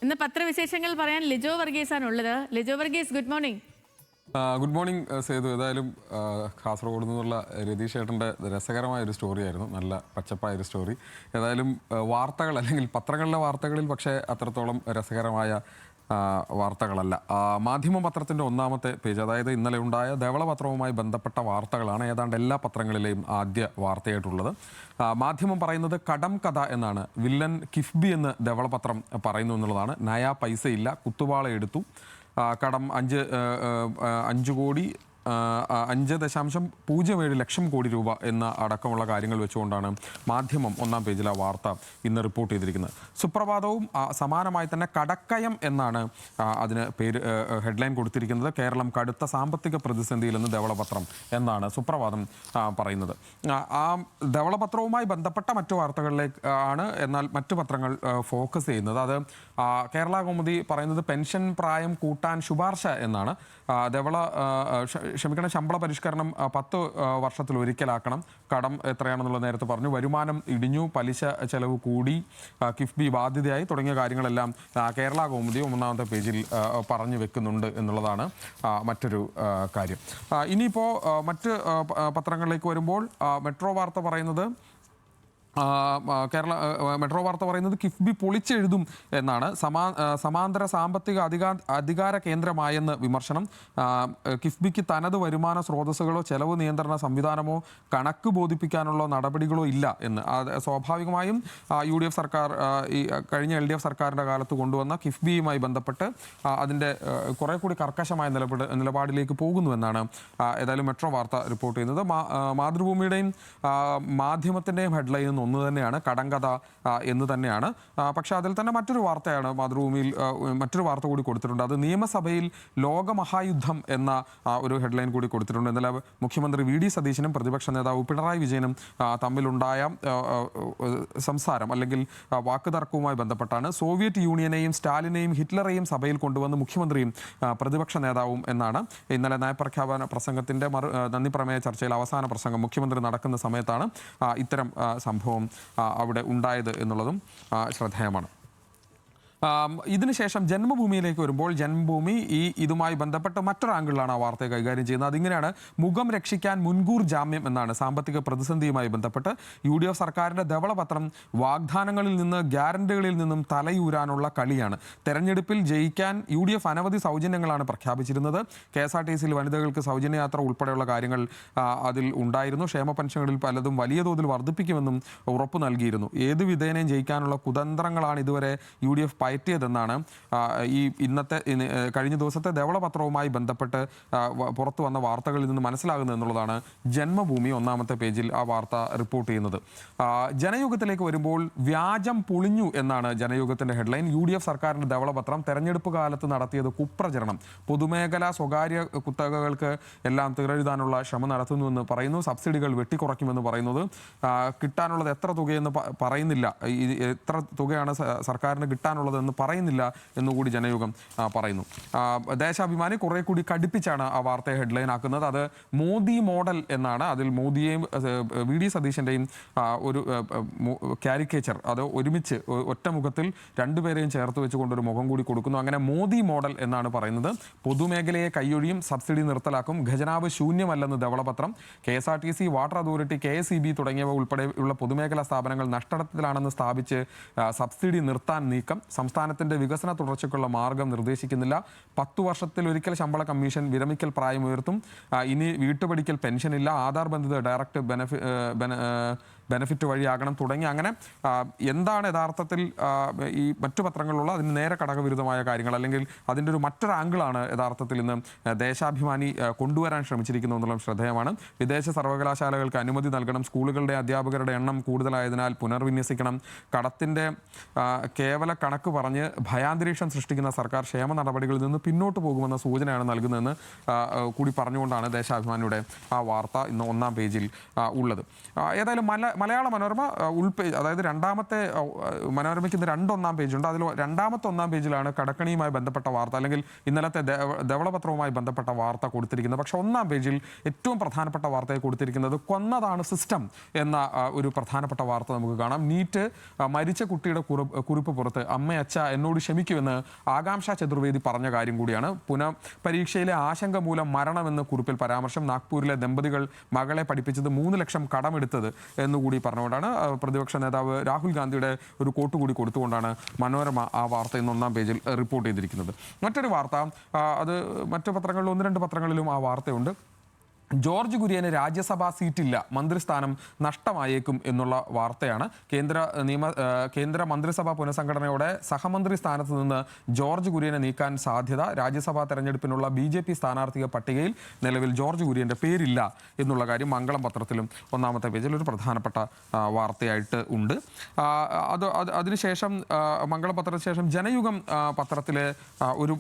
ഇന്ന് പത്രവിശേഷങ്ങൾ പറയാൻ ലിജോ വർഗീസ് ആണ് ഉള്ളത്. Lijo Varghese, good morning. Good morning Sethu. ഏതായാലും കാസർഗോഡ് നിന്നുള്ള രതീഷ് ചേട്ടൻ്റെ രസകരമായൊരു സ്റ്റോറിയായിരുന്നു, നല്ല പച്ചപ്പായൊരു സ്റ്റോറി. ഏതായാലും വാർത്തകൾ അല്ലെങ്കിൽ പത്രങ്ങളിലെ വാർത്തകളിൽ പക്ഷേ അത്രത്തോളം രസകരമായ വാർത്തകളല്ല. മാധ്യമ പത്രത്തിൻ്റെ ഒന്നാമത്തെ പേജ്, അതായത് ഇന്നലെ ഉണ്ടായ ധവളപത്രവുമായി ബന്ധപ്പെട്ട വാർത്തകളാണ് ഏതാണ്ട് എല്ലാ പത്രങ്ങളിലെയും ആദ്യ വാർത്തയായിട്ടുള്ളത്. മാധ്യമം പറയുന്നത് കടം കഥ എന്നാണ്. വില്ലൻ കിഫ്ബി എന്ന് ധവളപത്രം പറയുന്നു എന്നുള്ളതാണ്. നയാ പൈസയില്ല, കുത്തുവാള എടുത്തു, കടം 5 കോടി 5.07 ലക്ഷം കോടി രൂപ എന്ന അടക്കമുള്ള കാര്യങ്ങൾ വെച്ചുകൊണ്ടാണ് മാധ്യമം ഒന്നാം പേജിൽ ആ വാർത്ത ഇന്ന് റിപ്പോർട്ട് ചെയ്തിരിക്കുന്നത്. സുപ്രഭാതവും സമാനമായി തന്നെ കടക്കയം എന്നാണ് അതിന് പേര്, ഹെഡ്ലൈൻ കൊടുത്തിരിക്കുന്നത്. കേരളം കടുത്ത സാമ്പത്തിക പ്രതിസന്ധിയിൽ നിന്ന് ധവളപത്രം എന്നാണ് സുപ്രഭാതം പറയുന്നത്. ആ ധവളപത്രവുമായി ബന്ധപ്പെട്ട മറ്റു വാർത്തകളിലേക്ക് ആണ് എന്നാൽ മറ്റു പത്രങ്ങൾ ഫോക്കസ് ചെയ്യുന്നത്. അത് കേരള കൗമുദി പറയുന്നത് പെൻഷൻ പ്രായം കൂട്ടാൻ ശുപാർശ എന്നാണ്. ശമ്പള പരിഷ്കരണം 10 വർഷത്തിൽ ഒരിക്കലാക്കണം. കടം എത്രയാണെന്നുള്ളത് നേരത്തെ പറഞ്ഞു. വരുമാനം ഇടിഞ്ഞു, പലിശ ചെലവ് കൂടി, കിഫ്ബി ബാധ്യതയായി തുടങ്ങിയ കാര്യങ്ങളെല്ലാം കേരള കൗമുദി ഒന്നാമത്തെ പേജിൽ പറഞ്ഞു വെക്കുന്നുണ്ട് എന്നുള്ളതാണ് മറ്റൊരു കാര്യം. ഇനിയിപ്പോൾ മറ്റ് പത്രങ്ങളിലേക്ക് വരുമ്പോൾ മെട്രോ വാർത്ത പറയുന്നത് മെട്രോ വാർത്ത പറയുന്നത് കിഫ്ബി പൊളിച്ചെഴുതും എന്നാണ്. സമാന്തര സാമ്പത്തിക അധികാര കേന്ദ്രമായെന്ന് വിമർശനം. കിഫ്ബിക്ക് തനത് വരുമാന സ്രോതസ്സുകളോ ചെലവ് നിയന്ത്രണ സംവിധാനമോ കണക്ക് ബോധിപ്പിക്കാനുള്ള നടപടികളോ ഇല്ല എന്ന്. സ്വാഭാവികമായും UDF സർക്കാർ ഈ കഴിഞ്ഞ LDF സർക്കാരിൻ്റെ കാലത്ത് കൊണ്ടുവന്ന കിഫ്ബിയുമായി ബന്ധപ്പെട്ട് അതിൻ്റെ കുറെ കൂടി കർക്കശമായ നിലപാടിലേക്ക് പോകുന്നുവെന്നാണ് ഏതായാലും മെട്രോ വാർത്ത റിപ്പോർട്ട് ചെയ്യുന്നത്. മാതൃഭൂമിയുടെയും മാധ്യമത്തിൻ്റെയും ഹെഡ്ലൈൻ ഒന്ന് തന്നെയാണ്, കടങ്കഥ എന്ന് തന്നെയാണ്. പക്ഷേ അതിൽ തന്നെ മറ്റൊരു വാർത്തയാണ് മാതൃഭൂമിയിൽ മറ്റൊരു വാർത്ത കൂടി കൊടുത്തിട്ടുണ്ട്. അത് നിയമസഭയിൽ ലോകമഹായുദ്ധം എന്ന ഒരു ഹെഡ്ലൈൻ കൂടി കൊടുത്തിട്ടുണ്ട്. ഇന്നലെ മുഖ്യമന്ത്രി VD സതീശനും പ്രതിപക്ഷ നേതാവ് പിണറായി വിജയനും തമ്മിലുണ്ടായ സംസാരം അല്ലെങ്കിൽ വാക്കുതർക്കവുമായി ബന്ധപ്പെട്ടാണ്. സോവിയറ്റ് യൂണിയനെയും സ്റ്റാലിനെയും ഹിറ്റ്ലറെയും സഭയിൽ കൊണ്ടുവന്ന് മുഖ്യമന്ത്രിയും പ്രതിപക്ഷ നേതാവും എന്നാണ്. ഇന്നലെ നയപ്രഖ്യാപന പ്രസംഗത്തിൻ്റെ നന്ദി പ്രമേയ ചർച്ചയിൽ അവസാന പ്രസംഗം മുഖ്യമന്ത്രി നടക്കുന്ന സമയത്താണ് ഇത്തരം സംഭവം അവിടെ ഉണ്ടായത് എന്നുള്ളതും ശ്രദ്ധേയമാണ്. ഇതിനുശേഷം ജന്മഭൂമിയിലേക്ക് വരുമ്പോൾ ജന്മഭൂമി ഇതുമായി ബന്ധപ്പെട്ട് മറ്റൊരു ആംഗിളിലാണ് ആ വാർത്തയെ കൈകാര്യം ചെയ്യുന്നത്. അതിങ്ങനെയാണ്: മുഖം രക്ഷിക്കാൻ മുൻകൂർ ജാമ്യം എന്നാണ്. സാമ്പത്തിക പ്രതിസന്ധിയുമായി ബന്ധപ്പെട്ട് UDF സർക്കാരിൻ്റെ ധവളപത്രം വാഗ്ദാനങ്ങളിൽ നിന്ന് ഗ്യാരണ്ടികളിൽ നിന്നും തലയൂരാനുള്ള കളിയാണ്. തെരഞ്ഞെടുപ്പിൽ ജയിക്കാൻ UDF അനവധി സൗജന്യങ്ങളാണ് പ്രഖ്യാപിച്ചിരുന്നത്. KSRTCയിൽ വനിതകൾക്ക് സൗജന്യയാത്ര ഉൾപ്പെടെയുള്ള കാര്യങ്ങൾ അതിൽ ഉണ്ടായിരുന്നു. ക്ഷേമ പെൻഷനുകളിൽ പലതും വലിയ തോതിൽ വർദ്ധിപ്പിക്കുമെന്നും ഉറപ്പ് നൽകിയിരുന്നു. ഏത് വിധേനയും ജയിക്കാനുള്ള കുതന്ത്രങ്ങളാണ് ഇതുവരെ UDF പയറ്റിയതെന്നാണ് കഴിഞ്ഞ ദിവസത്തെ ധവളപത്രവുമായി ബന്ധപ്പെട്ട് പുറത്തു വന്ന വാർത്തകളിൽ നിന്ന് മനസ്സിലാകുന്നത് എന്നുള്ളതാണ് ജന്മഭൂമി ഒന്നാമത്തെ പേജിൽ ആ വാർത്ത റിപ്പോർട്ട് ചെയ്യുന്നത്. ജനയുഗത്തിലേക്ക് വരുമ്പോൾ വ്യാജം പൊളിഞ്ഞു എന്നാണ് ജനയുഗത്തിൻ്റെ ഹെഡ്ലൈൻ. UDF സർക്കാരിൻ്റെ ധവളപത്രം തെരഞ്ഞെടുപ്പ് കാലത്ത് നടത്തിയത് കുപ്രചരണം. പൊതുമേഖലാ സ്വകാര്യ കുത്തകകൾക്ക് എല്ലാം തീരെഴുതാനുള്ള ശ്രമം നടത്തുന്നുവെന്ന് പറയുന്നു. സബ്സിഡികൾ വെട്ടിക്കുറയ്ക്കുമെന്ന് പറയുന്നത്. കിട്ടാനുള്ളത് എത്ര തുകയെന്ന് പറയുന്നില്ല. എത്ര തുകയാണ് സർക്കാരിന് കിട്ടാനുള്ളത് എന്ന് പറയുന്നില്ല എന്നുകൂടി ജനയുഗം പറയുന്നു. ദേശാഭിമാനി കുറെ കൂടി കടുപ്പിച്ചാണ് ആ വാർത്തയെ ഹെഡ്ലൈൻ ആക്കുന്നത്. അത് മോദി മോഡൽ എന്നാണ്. അതിൽ മോദിയെയും VD സതീശൻ്റെയും ഒരു കാരിക്കേച്ചർ, അത് ഒരുമിച്ച് ഒറ്റ മുഖത്തിൽ രണ്ടുപേരെയും ചേർത്ത് വെച്ചുകൊണ്ടൊരു മുഖം കൂടി കൊടുക്കുന്നു. അങ്ങനെ മോദി മോഡൽ എന്നാണ് പറയുന്നത്. പൊതുമേഖലയെ കൈയൊഴിയും, സബ്സിഡി നിർത്തലാക്കും, ഖജനാവ് ശൂന്യമല്ലെന്ന് ധവളപത്രം. KSRTC, വാട്ടർ അതോറിറ്റി, KSEB തുടങ്ങിയവ ഉൾപ്പെടെയുള്ള പൊതുമേഖലാ സ്ഥാപനങ്ങൾ നഷ്ടത്തിലാണെന്ന് സ്ഥാപിച്ച് സബ്സിഡി നിർത്താൻ നീക്കം. സംസ്ഥാനത്തിൻ്റെ വികസന തുടർച്ചയ്ക്കുള്ള മാർഗം നിർദ്ദേശിക്കുന്നില്ല. 10 വർഷത്തിലൊരിക്കൽ ശമ്പള കമ്മീഷൻ, വിരമിക്കൽ പ്രായം ഉയർത്തും. ഇനി വീട്ടുപടിക്കൽ പെൻഷനില്ല. ആധാർ ബന്ധിത ഡയറക്റ്റ് ബെനഫിറ്റ് വഴിയാകണം തുടങ്ങി അങ്ങനെ എന്താണ് യഥാർത്ഥത്തിൽ ഈ മറ്റു പത്രങ്ങളിലുള്ള അതിന് നേരെ ഘടകവിരുദ്ധമായ കാര്യങ്ങൾ അല്ലെങ്കിൽ അതിൻ്റെ ഒരു മറ്റൊരു ആംഗിളാണ് യഥാർത്ഥത്തിൽ ഇന്ന് ദേശാഭിമാനി കൊണ്ടുവരാൻ ശ്രമിച്ചിരിക്കുന്നു എന്നുള്ളത് ശ്രദ്ധേയമാണ്. വിദേശ സർവകലാശാലകൾക്ക് അനുമതി നൽകണം. സ്കൂളുകളുടെ അധ്യാപകരുടെ എണ്ണം കൂടുതലായതിനാൽ പുനർവിന്യസിക്കണം. കടത്തിൻ്റെ കേവല കണക്ക് പറഞ്ഞ് ഭയാന്തരീക്ഷം സൃഷ്ടിക്കുന്ന സർക്കാർ ക്ഷേമ നടപടികളിൽ നിന്ന് പിന്നോട്ട് പോകുമെന്ന സൂചനയാണ് നൽകുന്നതെന്ന് കൂടി പറഞ്ഞുകൊണ്ടാണ് ദേശാഭിമാനിയുടെ ആ വാർത്ത ഇന്ന് ഒന്നാം പേജിൽ ഉള്ളത്. ഏതായാലും മലയാള മനോരമ ഉൾപേജ്, അതായത് രണ്ടാമത്തെ മനോരമയ്ക്ക് ഇന്ന് 2 ഒന്നാം പേജുണ്ട്. അതിൽ രണ്ടാമത്തെ ഒന്നാം പേജിലാണ് കടക്കണിയുമായി ബന്ധപ്പെട്ട വാർത്ത, അല്ലെങ്കിൽ ഇന്നലത്തെ ധവളപത്രവുമായി ബന്ധപ്പെട്ട വാർത്ത കൊടുത്തിരിക്കുന്നത്. പക്ഷെ ഒന്നാം പേജിൽ ഏറ്റവും പ്രധാനപ്പെട്ട വാർത്തയെ കൊടുത്തിരിക്കുന്നത് കൊന്നതാണ് സിസ്റ്റം എന്ന ഒരു പ്രധാനപ്പെട്ട വാർത്ത നമുക്ക് കാണാം. നീറ്റ് മരിച്ച കുട്ടിയുടെ കുറിപ്പ് പുറത്ത്, അമ്മയച്ഛ എന്നോട് ക്ഷമിക്കുമെന്ന് ആകാംക്ഷ ചതുർവേദി പറഞ്ഞ കാര്യം കൂടിയാണ്. പുനഃപരീക്ഷയിലെ ആശങ്ക മൂലം മരണമെന്ന് കുറിപ്പിൽ പരാമർശം. നാഗ്പൂരിലെ ദമ്പതികൾ മകളെ പഠിപ്പിച്ചത് 3 ലക്ഷം കടമെടുത്തത് എന്നുകൂടി പറഞ്ഞുകൊണ്ടാണ് പ്രതിപക്ഷ നേതാവ് രാഹുൽ ഗാന്ധിയുടെ ഒരു കോട്ട് കൂടി കൊടുത്തുകൊണ്ടാണ് മനോരമ ആ വാർത്ത ഇന്ന് ഒന്നാം പേജിൽ റിപ്പോർട്ട് ചെയ്തിരിക്കുന്നത്. മറ്റൊരു വാർത്ത, അത് മറ്റു പത്രങ്ങളിലും 1-2 പത്രങ്ങളിലും ആ വാർത്തയുണ്ട്. ജോർജ് കുര്യന് രാജ്യസഭാ സീറ്റില്ല, മന്ത്രിസ്ഥാനം നഷ്ടമായേക്കും എന്നുള്ള വാർത്തയാണ്. കേന്ദ്ര മന്ത്രിസഭാ പുനഃസംഘടനയോടെ സഹമന്ത്രി സ്ഥാനത്ത് നിന്ന് ജോർജ് കുര്യനെ നീക്കാൻ സാധ്യത. രാജ്യസഭാ തെരഞ്ഞെടുപ്പിനുള്ള BJP സ്ഥാനാർത്ഥിക പട്ടികയിൽ നിലവിൽ ജോർജ് കുര്യൻ്റെ പേരില്ല എന്നുള്ള കാര്യം മംഗളം പത്രത്തിലും ഒന്നാമത്തെ പേജിൽ ഒരു പ്രധാനപ്പെട്ട വാർത്തയായിട്ട് ഉണ്ട്. അതിനുശേഷം മംഗളം പത്രത്തിന് ശേഷം ജനയുഗം പത്രത്തിലെ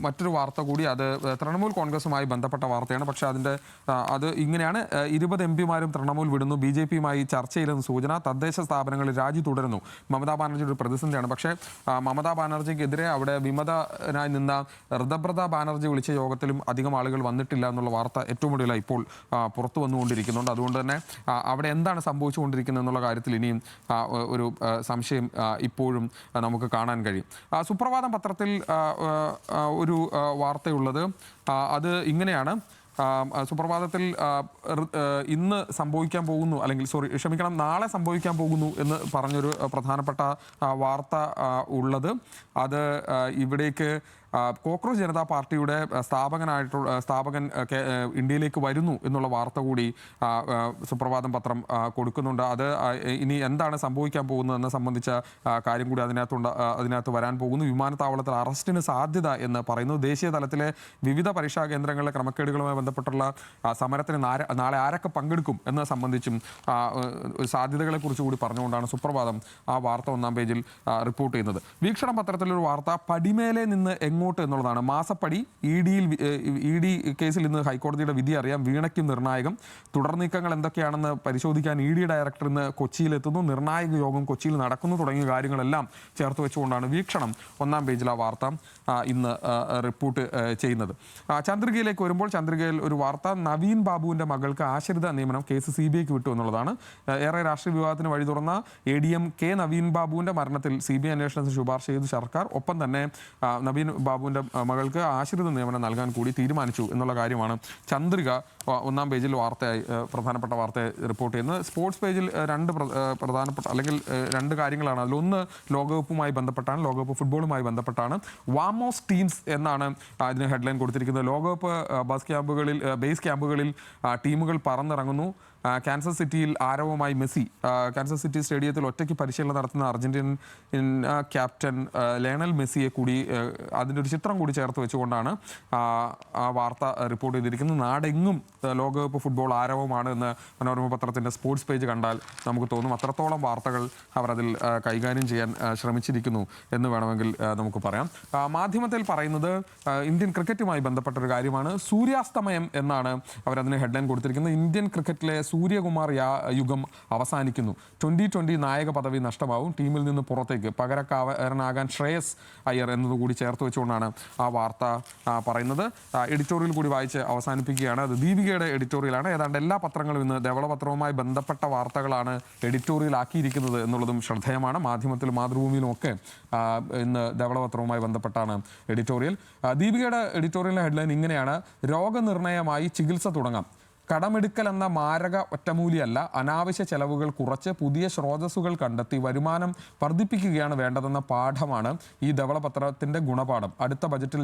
മറ്റൊരു വാർത്ത കൂടി, അത് തൃണമൂൽ കോൺഗ്രസുമായി ബന്ധപ്പെട്ട വാർത്തയാണ്. പക്ഷേ അത് ഇങ്ങനെയാണ്: 20 MP-മാരും തൃണമൂൽ വിടുന്നു, BJP-യുമായി ചർച്ചയിലെന്ന് സൂചന, തദ്ദേശ സ്ഥാപനങ്ങളിൽ രാജി തുടരുന്നു. മമതാ ബാനർജിയുടെ പ്രതിസന്ധിയാണ്. പക്ഷേ മമതാ ബാനർജിക്കെതിരെ അവിടെ വിമതനായി നിന്ന ഋതബ്രത ബാനർജി വിളിച്ച യോഗത്തിലും അധികം ആളുകൾ വന്നിട്ടില്ല എന്നുള്ള വാർത്ത ഏറ്റവും കൂടുതൽ ഇപ്പോൾ പുറത്തു വന്നുകൊണ്ടിരിക്കുന്നുണ്ട്. അതുകൊണ്ട് തന്നെ അവിടെ എന്താണ് സംഭവിച്ചുകൊണ്ടിരിക്കുന്നത് എന്നുള്ള കാര്യത്തിൽ ഇനിയും ഒരു സംശയം ഇപ്പോഴും നമുക്ക് കാണാൻ കഴിയും. സുപ്രഭാതം പത്രത്തിൽ ഒരു വാർത്തയുള്ളത്, അത് ഇങ്ങനെയാണ്: സുപ്രഭാതത്തിൽ ഇന്ന് സംഭവിക്കാൻ പോകുന്നു, അല്ലെങ്കിൽ നാളെ സംഭവിക്കാൻ പോകുന്നു എന്ന് പറഞ്ഞൊരു പ്രധാനപ്പെട്ട വാർത്ത ഉള്ളത്. അത് ഇവിടേക്ക് കോക്രോച്ച് ജനതാ പാർട്ടിയുടെ സ്ഥാപകൻ ഇന്ത്യയിലേക്ക് വരുന്നു എന്നുള്ള വാർത്ത കൂടി സുപ്രഭാതം പത്രം കൊടുക്കുന്നുണ്ട്. അത് ഇനി എന്താണ് സംഭവിക്കാൻ പോകുന്നതെന്ന് സംബന്ധിച്ച കാര്യം കൂടി അതിനകത്ത് വരാൻ പോകുന്നു. വിമാനത്താവളത്തിൽ അറസ്റ്റിന് സാധ്യത എന്ന് പറയുന്നു. ദേശീയ തലത്തിലെ വിവിധ പരീക്ഷാ കേന്ദ്രങ്ങളിലെ ക്രമക്കേടുകളുമായി ബന്ധപ്പെട്ടുള്ള സമരത്തിന് നാളെ ആരൊക്കെ പങ്കെടുക്കും എന്നത് സംബന്ധിച്ചും സാധ്യതകളെക്കുറിച്ച് കൂടി പറഞ്ഞുകൊണ്ടാണ് സുപ്രഭാതം ആ വാർത്ത ഒന്നാം പേജിൽ റിപ്പോർട്ട് ചെയ്യുന്നത്. വീക്ഷണം പത്രത്തിലൊരു വാർത്ത, പടിമേലെ നിന്ന് എങ്ങോട്ട് എന്നുള്ളതാണ്. മാസപ്പടി ED കേസിൽ ഇന്ന് ഹൈക്കോടതിയുടെ വിധി അറിയാം. വീണയ്ക്കും നിർണായകം. തുടർ നീക്കങ്ങൾ എന്തൊക്കെയാണെന്ന് പരിശോധിക്കാൻ ED ഡയറക്ടർ ഇന്ന് കൊച്ചിയിലെത്തുന്നു. നിർണായക യോഗം കൊച്ചിയിൽ നടക്കുന്നു. തുടങ്ങിയ കാര്യങ്ങളെല്ലാം ചേർത്ത് വെച്ചുകൊണ്ടാണ് വീക്ഷണം ഒന്നാം പേജിൽ ആ വാർത്ത ഇന്ന് റിപ്പോർട്ട് ചെയ്യുന്നത്. ചന്ദ്രികയിലേക്ക് വരുമ്പോൾ, ചന്ദ്രികയിൽ ഒരു വാർത്ത, നവീൻ ബാബുവിൻ്റെ മകൾക്ക് ആശ്രിത നിയമനം, കേസ് CBIക്ക് വിട്ടു എന്നുള്ളതാണ്. ഏറെ രാഷ്ട്രീയ വിവാദത്തിന് വഴി തുറന്ന ADM K നവീൻ ബാബുവിൻ്റെ മരണത്തിൽ CBI അന്വേഷണത്തിന് ശുപാർശ ചെയ്തു സർക്കാർ. ഒപ്പം തന്നെ നവീൻ ബാബുവിൻ്റെ മകൾക്ക് ആശ്രിത നിയമനം നൽകാൻ കൂടി തീരുമാനിച്ചു എന്നുള്ള കാര്യമാണ് ചന്ദ്രിക ഒന്നാം പേജിൽ പ്രധാനപ്പെട്ട വാർത്തയെ റിപ്പോർട്ട് ചെയ്യുന്നത്. സ്പോർട്സ് പേജിൽ പ്രധാനപ്പെട്ട അല്ലെങ്കിൽ 2 കാര്യങ്ങളാണ്. അതിലൊന്ന് ലോകകപ്പുമായി ബന്ധപ്പെട്ടാണ്, ലോകകപ്പ് ഫുട്ബോളുമായി ബന്ധപ്പെട്ടാണ്. വാമോസ് ടീംസ് എന്നാണ് അതിന് ഹെഡ്ലൈൻ കൊടുത്തിരിക്കുന്നത്. ലോകകപ്പ് ബേസ് ക്യാമ്പുകളിൽ ടീമുകൾ പറന്നിറങ്ങുന്നു. കാൻസസ് സിറ്റിയിൽ ആരവമായി മെസ്സി. കാൻസസ് സിറ്റി സ്റ്റേഡിയത്തിൽ ഒറ്റയ്ക്ക് പരിശീലനം നടത്തുന്ന അർജന്റീൻ ക്യാപ്റ്റൻ ലയണൽ മെസ്സിയെ കൂടി അതിൻ്റെ ഒരു ചിത്രം കൂടി ചേർത്ത് വെച്ചുകൊണ്ടാണ് ആ വാർത്ത റിപ്പോർട്ട് ചെയ്തിരിക്കുന്നത്. നാടെങ്ങും ലോകകപ്പ് ഫുട്ബോൾ ആരവമാണ് എന്ന് മനോരമ പത്രത്തിൻ്റെ സ്പോർട്സ് പേജ് കണ്ടാൽ നമുക്ക് തോന്നും. അത്രത്തോളം വാർത്തകൾ അവർ അതിൽ കൈകാര്യം ചെയ്യാൻ ശ്രമിച്ചിരിക്കുന്നു എന്ന് വേണമെങ്കിൽ നമുക്ക് പറയാം. മാധ്യമത്തിൽ പറയുന്നത് ഇന്ത്യൻ ക്രിക്കറ്റുമായി ബന്ധപ്പെട്ടൊരു കാര്യമാണ്. സൂര്യാസ്തമയം എന്നാണ് അവരതിന് ഹെഡ്ലൈൻ കൊടുത്തിരിക്കുന്നത്. ഇന്ത്യൻ ക്രിക്കറ്റിലെ സൂര്യകുമാർ യുഗം അവസാനിക്കുന്നു. 2020 നായക പദവി നഷ്ടമാവും. ടീമിൽ നിന്ന് പുറത്തേക്ക് പകരക്കാരനാകാൻ ശ്രേയസ് അയ്യർ എന്നതുകൂടി ചേർത്ത് വെച്ചുകൊണ്ടാണ് ആ വാർത്ത പറയുന്നത്. എഡിറ്റോറിയൽ കൂടി വായിച്ച് അവസാനിപ്പിക്കുകയാണ്. അത് ദീപികയുടെ എഡിറ്റോറിയലാണ്. ഏതാണ്ട് എല്ലാ പത്രങ്ങളും ഇന്ന് ധവളപത്രവുമായി ബന്ധപ്പെട്ട വാർത്തകളാണ് എഡിറ്റോറിയൽ ആക്കിയിരിക്കുന്നത് എന്നുള്ളതും ശ്രദ്ധേയമാണ്. മാധ്യമത്തിലും മാതൃഭൂമിയിലും ഒക്കെ ഇന്ന് ധവളപത്രവുമായി ബന്ധപ്പെട്ടാണ് എഡിറ്റോറിയൽ. ദീപികയുടെ എഡിറ്റോറിയലിലെ ഹെഡ്ലൈൻ ഇങ്ങനെയാണ്: രോഗനിർണയമായി ചികിത്സ തുടങ്ങാം. കടമെടുക്കൽ എന്ന മാരക ഒറ്റമൂലിയല്ല, അനാവശ്യ ചെലവുകൾ കുറച്ച് പുതിയ സ്രോതസ്സുകൾ കണ്ടെത്തി വരുമാനം വർദ്ധിപ്പിക്കുകയാണ് വേണ്ടതെന്ന പാഠമാണ് ഈ ധവളപത്രത്തിൻ്റെ ഗുണപാഠം. അടുത്ത ബജറ്റിൽ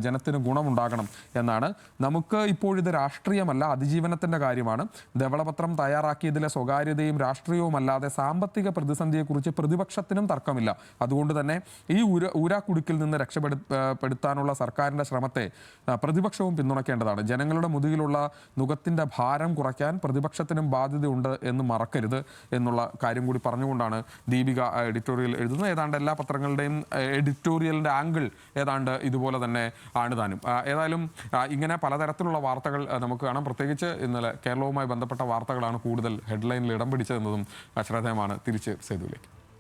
ജനത്തിന് ഗുണമുണ്ടാകണം എന്നാണ്. നമുക്ക് ഇപ്പോഴിത് രാഷ്ട്രീയമല്ല, അതിജീവനത്തിൻ്റെ കാര്യമാണ്. ധവളപത്രം തയ്യാറാക്കിയതിലെ സ്വകാര്യതയും രാഷ്ട്രീയവുമല്ലാതെ സാമ്പത്തിക പ്രതിസന്ധിയെക്കുറിച്ച് പ്രതിപക്ഷത്തിനും തർക്കമില്ല. അതുകൊണ്ട് തന്നെ ഈ ഊരാക്കുടുക്കിൽ നിന്ന് രക്ഷപ്പെടുത്താനുള്ള സർക്കാരിൻ്റെ ശ്രമത്തെ പ്രതിപക്ഷവും പിന്തുണയ്ക്കേണ്ടതാണ്. ജനങ്ങളുടെ മുതുകിലുള്ള നുകത്തിൻ്റെ ബജറ്റിൻ്റെ ഭാരം കുറയ്ക്കാൻ പ്രതിപക്ഷത്തിനും ബാധ്യതയുണ്ട് എന്ന് മറക്കരുത് എന്നുള്ള കാര്യം കൂടി പറഞ്ഞുകൊണ്ടാണ് ദീപിക എഡിറ്റോറിയൽ എഴുതുന്നത്. ഏതാണ്ട് എല്ലാ പത്രങ്ങളുടെയും എഡിറ്റോറിയലിൻ്റെ ആംഗിൾ ഏതാണ്ട് ഇതുപോലെ തന്നെ ആണ് താനും. ഏതായാലും ഇങ്ങനെ പലതരത്തിലുള്ള വാർത്തകൾ നമുക്ക് കാണാം. പ്രത്യേകിച്ച് ഇന്നലെ കേരളവുമായി ബന്ധപ്പെട്ട വാർത്തകളാണ് കൂടുതൽ ഹെഡ്ലൈനിൽ ഇടം പിടിച്ചതെന്നതും ശ്രദ്ധേയമാണ്. തിരിച്ച് സേതുവിലേക്ക്.